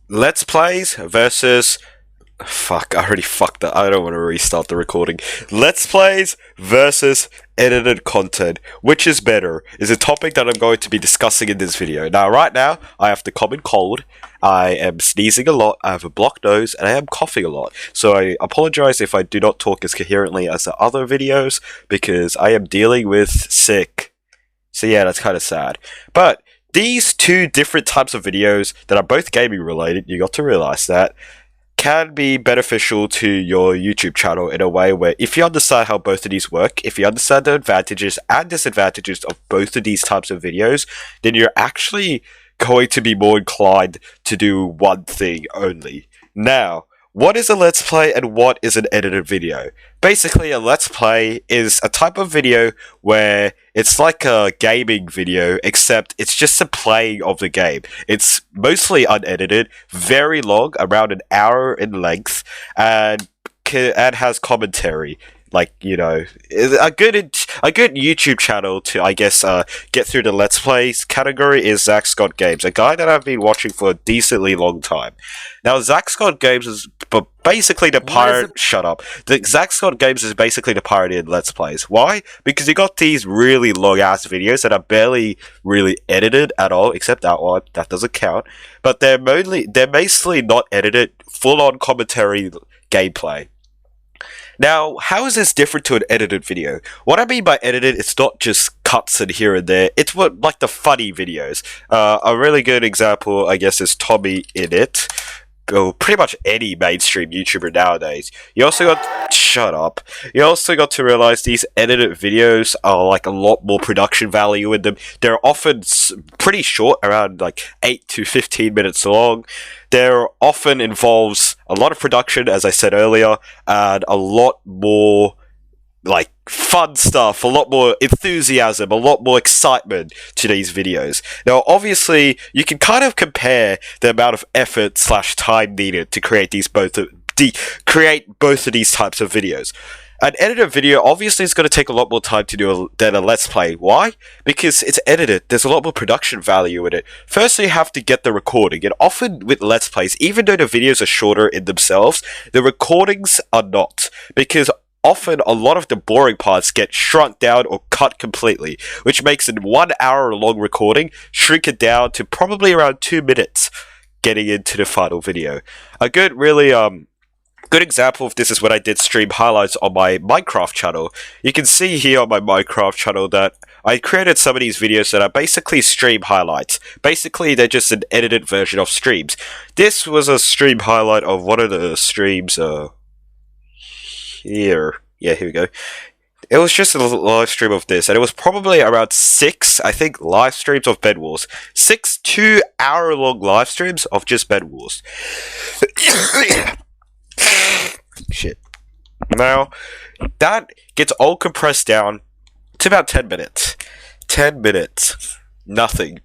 Let's Plays versus... Fuck, I already fucked that. I don't want to restart the recording. Let's Plays versus edited content. Which is better? Is a topic that I'm going to be discussing in this video. Now, right now, I have the common cold. I am sneezing a lot, I have a blocked nose, and I am coughing a lot. So I apologize if I do not talk as coherently as the other videos, because I am dealing with sick. So yeah, that's kind of sad. But these two different types of videos that are both gaming related, you got to realize that, can be beneficial to your YouTube channel in a way where if you understand how both of these work, if you understand the advantages and disadvantages of both of these types of videos, then you're actually going to be more inclined to do one thing only. Now, what is a Let's Play and what is an edited video? Basically, a Let's Play is a type of video where it's like a gaming video, except it's just a playing of the game. It's mostly unedited, very long, around an hour in length, and has commentary. Like, you know, a good YouTube channel to, I guess, get through the Let's Plays category is Zach Scott Games, a guy that I've been watching for a decently long time. Now, Zach Scott Games is basically the pirate. Shut up. The Zach Scott Games is basically the pirate in Let's Plays. Why? Because you got these really long ass videos that are barely really edited at all, except that one. That doesn't count. But they're basically not edited, full on commentary gameplay. Now, how is this different to an edited video? What I mean by edited, it's not just cuts in here and there. It's what like the funny videos. A really good example, I guess, is Tommy in it. Or pretty much any mainstream YouTuber nowadays. You also got... Shut up. You also got to realize these edited videos are like a lot more production value in them. They're often pretty short, around like 8 to 15 minutes long. There often involves a lot of production, as I said earlier, and a lot more like fun stuff, a lot more enthusiasm, a lot more excitement to these videos. Now, obviously, you can kind of compare the amount of effort / time needed to create both of these types of videos. An edited video obviously is going to take a lot more time to do than a Let's Play. Why? Because it's edited. There's a lot more production value in it. First, you have to get the recording. And often with Let's Plays, even though the videos are shorter in themselves, the recordings are not. Because often a lot of the boring parts get shrunk down or cut completely, which makes a 1 hour long recording shrink it down to probably around 2 minutes getting into the final video. A good example of this is when I did stream highlights on my Minecraft channel. You can see here on my Minecraft channel that I created some of these videos that are basically stream highlights. Basically, they're just an edited version of streams. This was a stream highlight of one of the streams, here. Yeah, here we go. It was just a live stream of this, and it was probably around 6, I think, live streams of Bed Wars. 6 2-hour-long live streams of just Bed Wars. Shit. Now, that gets all compressed down to about 10 minutes. 10 minutes. Nothing.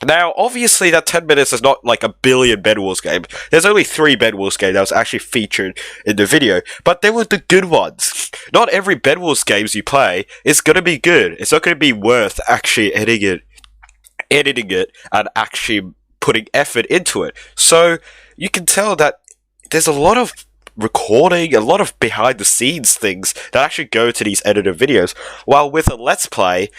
Now, obviously, that 10 minutes is not like a billion Bed Wars games. There's only 3 Bed Wars games that was actually featured in the video, but they were the good ones. Not every Bed Wars games you play is going to be good. It's not going to be worth actually editing it, and actually putting effort into it. So, you can tell that there's a lot of recording, a lot of behind-the-scenes things that actually go to these edited videos, while with a Let's Play,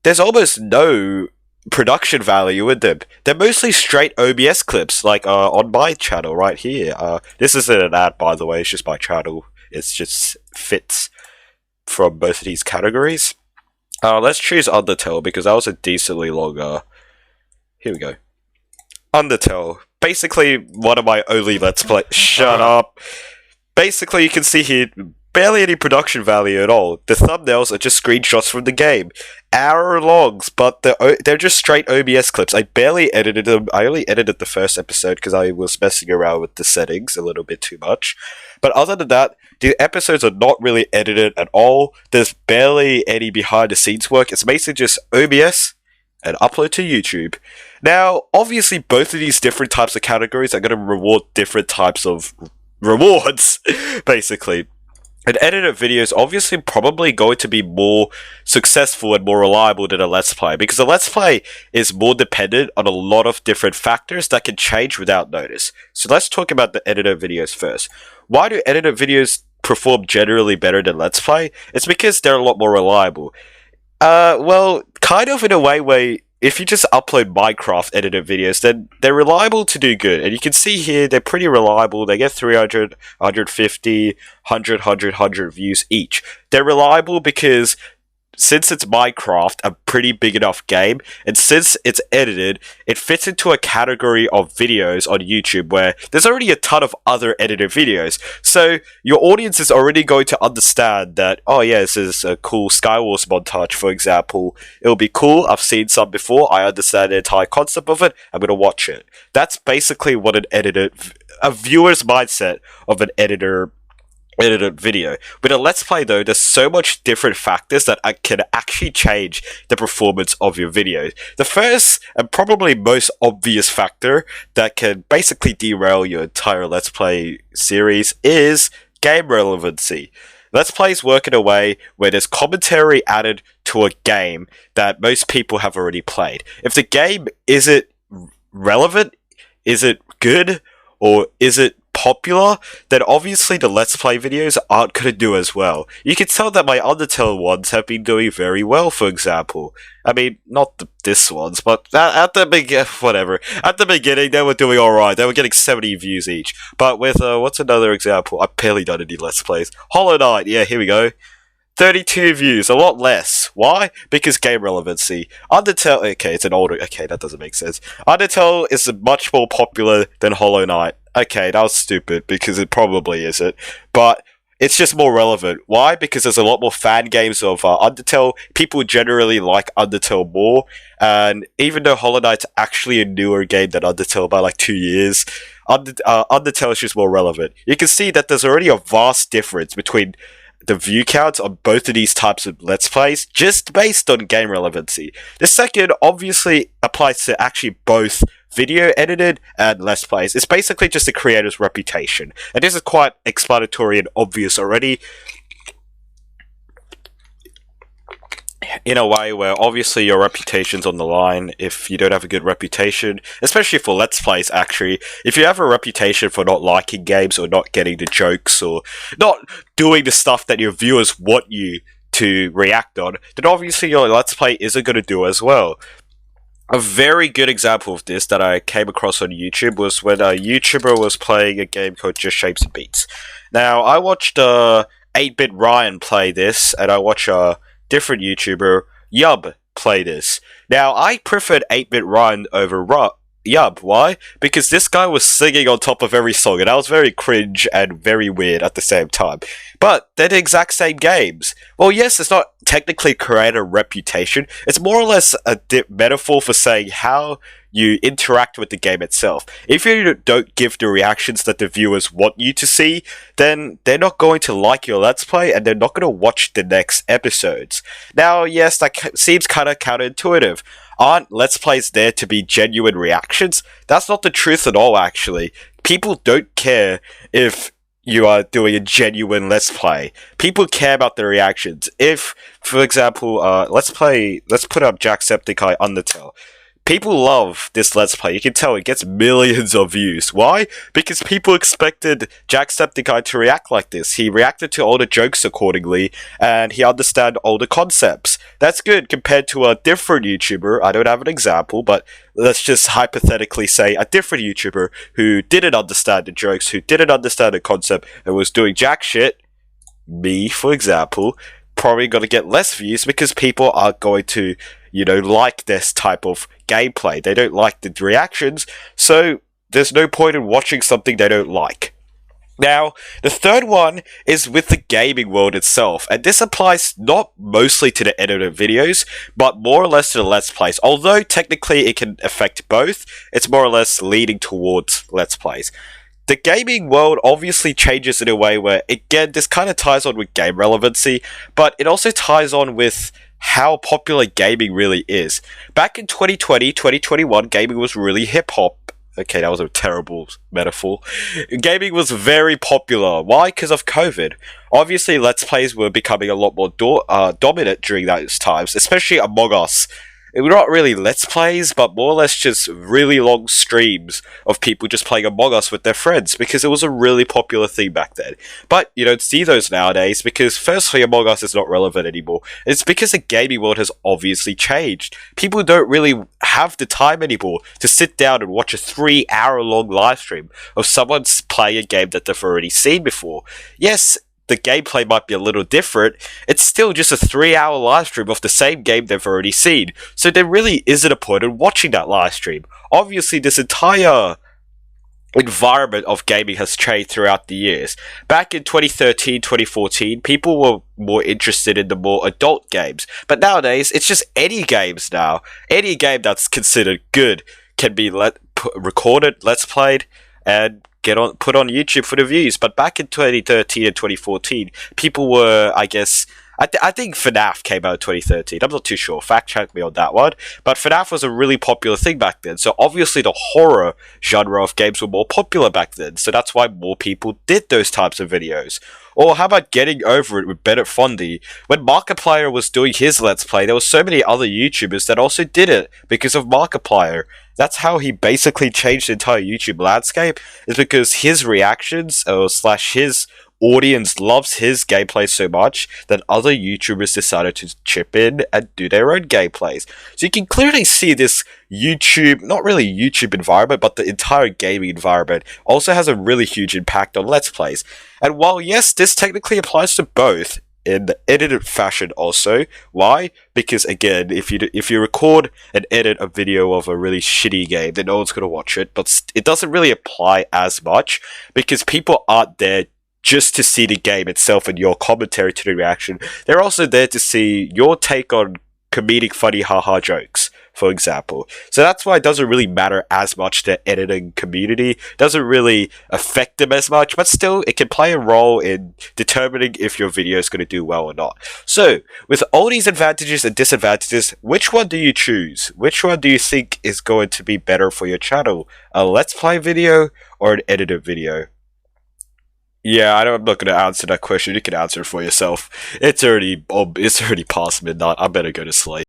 there's almost no production value in them. They're mostly straight OBS clips, like on my channel right here. This isn't an ad, by the way, it's just my channel. It's just fits from both of these categories. Let's choose Undertale, because that was a decently long, here we go. Undertale. Basically, one of my only Let's Play. Shut up! Basically, you can see here, barely any production value at all. The thumbnails are just screenshots from the game. Hour longs, but they're just straight OBS clips. I barely edited them. I only edited the first episode because I was messing around with the settings a little bit too much. But other than that, the episodes are not really edited at all. There's barely any behind the scenes work. It's basically just OBS and upload to YouTube. Now, obviously, both of these different types of categories are going to reward different types of rewards, basically. an edited video is obviously probably going to be more successful and more reliable than a Let's Play, because a Let's Play is more dependent on a lot of different factors that can change without notice. So let's talk about the edited videos first. Why do edited videos perform generally better than Let's Play? It's because they're a lot more reliable. Well, kind of in a way where if you just upload Minecraft edited videos, then they're reliable to do good. And you can see here, they're pretty reliable. They get 300, 150, 100, 100 views each. They're reliable because since it's Minecraft, a pretty big enough game, and since it's edited, it fits into a category of videos on YouTube where there's already a ton of other edited videos. So your audience is already going to understand that, oh yeah, this is a cool Skywars montage, for example. It'll be cool, I've seen some before, I understand the entire concept of it, I'm gonna watch it. That's basically what a viewer's mindset of an edited video. With a Let's Play though, there's so much different factors that can actually change the performance of your video. The first and probably most obvious factor that can basically derail your entire Let's Play series is game relevancy. Let's Plays work in a way where there's commentary added to a game that most people have already played. If the game isn't relevant, is it good, or is it popular, then obviously the Let's Play videos aren't going to do as well. You can tell that my Undertale ones have been doing very well, for example. I mean, not this ones, but at the beginning they were doing alright. They were getting 70 views each. But with, what's another example? I've barely done any Let's Plays. Hollow Knight, yeah, here we go. 32 views, a lot less. Why? Because game relevancy. Undertale, okay, it's an older, okay, that doesn't make sense. Undertale is much more popular than Hollow Knight. Okay, that was stupid, because it probably isn't. But it's just more relevant. Why? Because there's a lot more fan games of Undertale. People generally like Undertale more. And even though Hollow Knight's actually a newer game than Undertale by like 2 years, Undertale is just more relevant. You can see that there's already a vast difference between the view counts on both of these types of Let's Plays, just based on game relevancy. The second obviously applies to actually both video edited and Let's Plays. It's basically just the creator's reputation. And this is quite explanatory and obvious already, in a way where obviously your reputation's on the line. If you don't have a good reputation, especially for Let's Plays actually, if you have a reputation for not liking games or not getting the jokes or not doing the stuff that your viewers want you to react on, then obviously your Let's Play isn't going to do as well. A very good example of this that I came across on YouTube was when a YouTuber was playing a game called Just Shapes and Beats. Now, I watched 8-Bit Ryan play this, and I watched a different YouTuber, Yub, play this. Now, I preferred 8-Bit Ryan over Yub. Why? Because this guy was singing on top of every song, and that was very cringe and very weird at the same time. But they're the exact same games. Well, yes, it's not technically create a reputation. It's more or less a metaphor for saying how you interact with the game itself. If you don't give the reactions that the viewers want you to see, then they're not going to like your Let's Play, and they're not going to watch the next episodes. Now, yes, that seems kind of counterintuitive. Aren't Let's Plays there to be genuine reactions? That's not the truth at all, actually. People don't care if you are doing a genuine Let's Play. People care about the reactions. If, for example, let's put up Jacksepticeye Undertale. People love this Let's Play. You can tell it gets millions of views. Why? Because people expected Jacksepticeye to react like this. He reacted to all the jokes accordingly, and he understood all the concepts. That's good compared to a different YouTuber. I don't have an example, but let's just hypothetically say a different YouTuber who didn't understand the jokes, who didn't understand the concept, and was doing jack shit. Me, for example, probably going to get less views because people are going to, like this type of gameplay. They don't like the reactions, so there's no point in watching something they don't like. Now, the third one is with the gaming world itself, and this applies not mostly to the edited videos, but more or less to the Let's Plays. Although technically it can affect both, it's more or less leading towards Let's Plays. The gaming world obviously changes in a way where, again, this kind of ties on with game relevancy, but it also ties on with how popular gaming really is. Back in 2020, 2021, gaming was really hip-hop. Okay, that was a terrible metaphor. Gaming was very popular. Why? Because of COVID. Obviously, Let's Plays were becoming a lot more dominant during those times, especially Among Us. It were not really Let's Plays, but more or less just really long streams of people just playing Among Us with their friends, because it was a really popular thing back then. But you don't see those nowadays, because firstly, Among Us is not relevant anymore. It's because the gaming world has obviously changed. People don't really have the time anymore to sit down and watch a 3-hour long live stream of someone playing a game that they've already seen before. Yes, the gameplay might be a little different, it's still just a 3-hour live stream of the same game they've already seen, so there really isn't a point in watching that live stream. Obviously, this entire environment of gaming has changed throughout the years. Back in 2013, 2014, people were more interested in the more adult games, but nowadays, it's just any games now. Any game that's considered good can be recorded, let's played, and put on YouTube for the views. But back in 2013 and 2014, people were, I guess, I think FNAF came out in 2013. I'm not too sure. Fact check me on that one. But FNAF was a really popular thing back then. So obviously the horror genre of games were more popular back then. So that's why more people did those types of videos. Or how about Getting Over It with Bennett Fondy? When Markiplier was doing his Let's Play, there were so many other YouTubers that also did it because of Markiplier. That's how he basically changed the entire YouTube landscape, is because his reactions, slash his audience loves his gameplay so much that other YouTubers decided to chip in and do their own gameplays. So you can clearly see this YouTube, not really YouTube environment, but the entire gaming environment also has a really huge impact on Let's Plays. And while yes, this technically applies to both, in the edited fashion also. Why? Because again, if you record and edit a video of a really shitty game, then no one's gonna watch it, but it doesn't really apply as much, because people aren't there just to see the game itself and your commentary to the reaction. They're also there to see your take on comedic funny haha jokes, for example. So that's why it doesn't really matter as much to the editing community. It doesn't really affect them as much, but still it can play a role in determining if your video is going to do well or not. So with all these advantages and disadvantages, which one do you choose? Which one do you think is going to be better for your channel? A Let's Play video or an edited video? Yeah, I'm not going to answer that question. You can answer it for yourself. It's already past midnight. I better go to sleep.